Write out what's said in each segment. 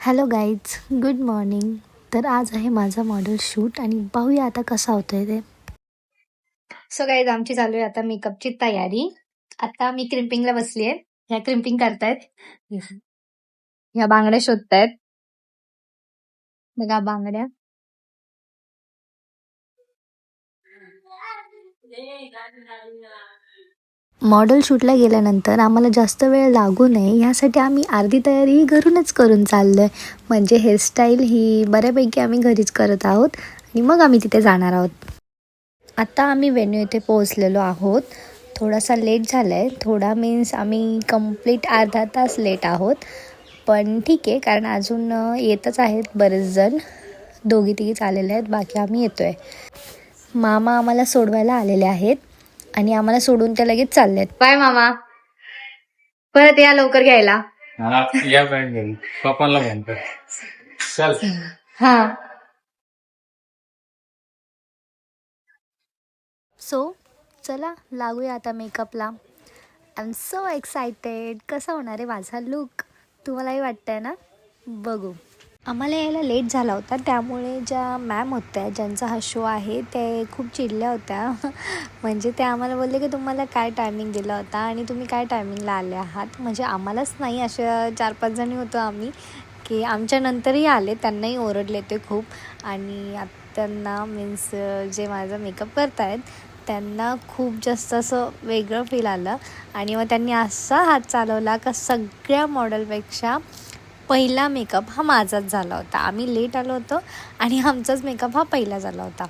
Hello guys, good morning. तर आज आहे माझा मॉडेल शूट आणि पाहूया आता कसा होतोय ते. सो गाईज, आमची चालू आहे आता मेकअपची तयारी. आता मी क्रिम्पिंगला बसली आहे. ह्या क्रिम्पिंग करतायत, ह्या बांगड्या शोधतायत. बघा बांगड्या. मॉडेल शूटला गेल्यानंतर आम्हाला जास्त वेळ लागू नये यासाठी आम्ही अर्धी तयारी घरूनच करून चाललोय. म्हणजे हेअरस्टाईल ही बऱ्यापैकी आम्ही घरीच करत आहोत आणि मग आम्ही तिथे जाणार आहोत. आता आम्ही वेन्यू इथे पोहोचलेलो आहोत. थोडासा लेट झाला आहे. थोडा मीन्स आम्ही कंप्लीट अर्धा तास लेट आहोत. पण ठीक आहे, कारण अजून येतच आहेत बरेच जण. दोघी तिघीच आलेले आहेत, बाकी आम्ही येतो आहे. मामा आम्हाला सोडवायला आलेले आहेत आणि आम्हाला सोडून ते लगेच चालले आहेत. बाय मामा, परत या लवकर घ्यायला. या पप्पाला म्हणतो चल. हां. सो चला लागूया आता मेकअपला. I am so excited. कसा होणार आहे माझा लुक, तुम्हालाही वाटतंय ना? बघू. आम्हाला यायला लेट झाला होता, त्यामुळे ज्या मॅम होत्या ज्यांचा हा शो आहे ते खूप चिडल्या होत्या. म्हणजे ते आम्हाला बोलले की तुम्हाला काय टायमिंग दिला होता आणि तुम्ही काय टायमिंगला आले आहात. म्हणजे आम्हालाच नाही, अशा 4-5 जणी होतो आम्ही की आमच्या नंतरही आले. त्यांनाही ओरडले ते खूप. आणि त्यांना मीन्स जे माझा मेकअप करतायत त्यांना खूप जास्त असं वेगळं फील आलं. आणि मग त्यांनी असा हात चालवला का सगळ्या मॉडेलपेक्षा पहिला मेकअप हा माझाच झाला होता. आम्ही लेट आलो होतो आणि आमचाच मेकअप हा पहिला झाला होता.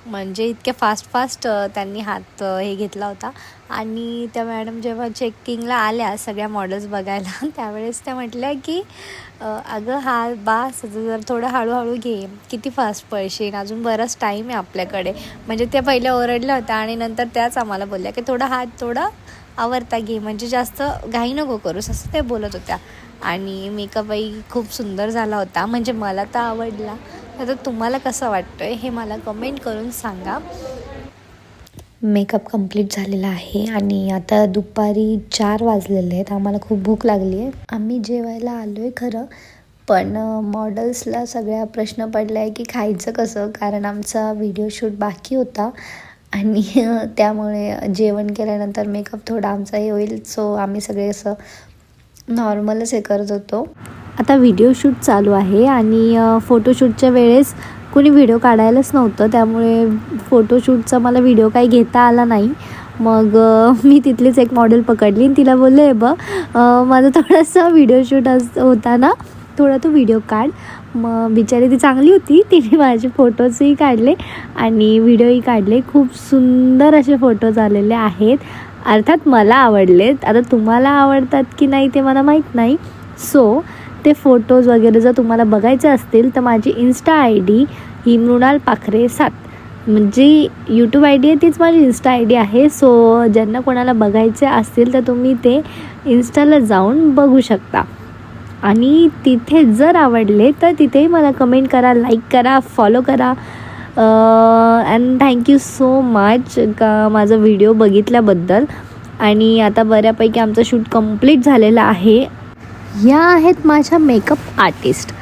म्हणजे इतके फास्ट त्यांनी हात हे घेतला होता. आणि त्या मॅडम जेव्हा चेकिंगला आल्या सगळ्या मॉडेल्स बघायला, त्यावेळेस त्या म्हटल्या की अगं हा बास, जर थोडं हळूहळू घे, किती फास्ट पळशील, अजून बराच टाईम आहे आपल्याकडे. म्हणजे त्या पहिल्या ओरडल्या होत्या आणि नंतर त्याच आम्हाला बोलल्या की थोडं आवरता घे, म्हणजे जास्त घाई नको करूस, असं ते बोलत होत्या. आणि मेकअपही खूप सुंदर झाला होता. म्हणजे मला तर आवडला. आता तुम्हाला कसं वाटतं हे मला कमेंट करून सांगा. मेकअप कंप्लीट झालेला आहे आणि आता दुपारी 4 वाजलेले आहेत. आम्हाला खूप भूक लागली आहे. आम्ही जेवायला आलो आहे खरं, पण मॉडेल्सला सगळ्या प्रश्न पडला आहे की खायचं कसं, कारण आमचा व्हिडिओ शूट बाकी होता. आणि त्यामुळे जेवण केल्यानंतर मेकअप थोडा आमचा हे होईल. सो आम्ही सगळे असं नॉर्मलच हे करत होतो. आता व्हिडिओ शूट चालू आहे आणि फोटोशूटच्या वेळेस कोणी व्हिडिओ काढायलाच नव्हतं, त्यामुळे फोटोशूटचा मला व्हिडिओ काही घेता आला नाही. मग मी तिथलीच एक मॉडेल पकडली आणि तिला बोलले, बघ माझा थोडासा व्हिडिओ शूट होता ना, थोडा तो व्हिडिओ काढ. मग बिचारी ती चांगली होती, तिने माझे फोटोजही काढले आणि व्हिडिओही काढले. खूप सुंदर असे फोटोज आलेले आहेत. अर्थात मला आवडलेत. आता तुम्हाला आवडतात की नाही ते मला माहीत नाही. सो ते फोटोज वगैरे जर तुम्हाला बघायचे असतील तर माझी इंस्टा ID ही मृणाल पाखरे 7, म्हणजे यूट्यूब ID आहे तीच माझी इंस्टा ID आहे. सो ज्यांना कोणाला बघायचे असतील तर तुम्ही ते इंस्टाला जाऊन बघू शकता. आणि तिथे जर आवडले तर तिथेही मला कमेंट करा, लाईक करा, फॉलो करा. अँड थँक्यू सो मच का माझा व्हिडिओ बघितल्याबद्दल. आणि आता बऱ्यापैकी आमचं शूट कंप्लीट झालेलं आहे. ह्या आहेत माझ्या मेकअप आर्टिस्ट.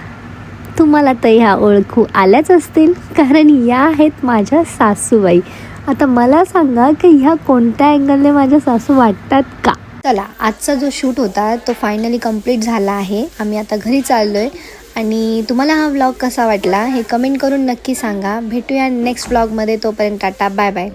तुम्हाला तर ह्या ओळखू आल्याच असतील, कारण या आहेत माझ्या सासूबाई. आता मला सांगा की ह्या कोणत्या अँगलने माझ्या सासू वाटतात का? चला, आजचा जो शूट होता तो फायनली कंप्लीट झाला आहे. आम्ही आता घरी चाललो आहे. आणि तुम्हाला हा व्लॉग कसा वाटला हे कमेंट करून नक्की सांगा. भेटूया नेक्स्ट व्लॉगमध्ये. तोपर्यंत टाटा, बाय बाय.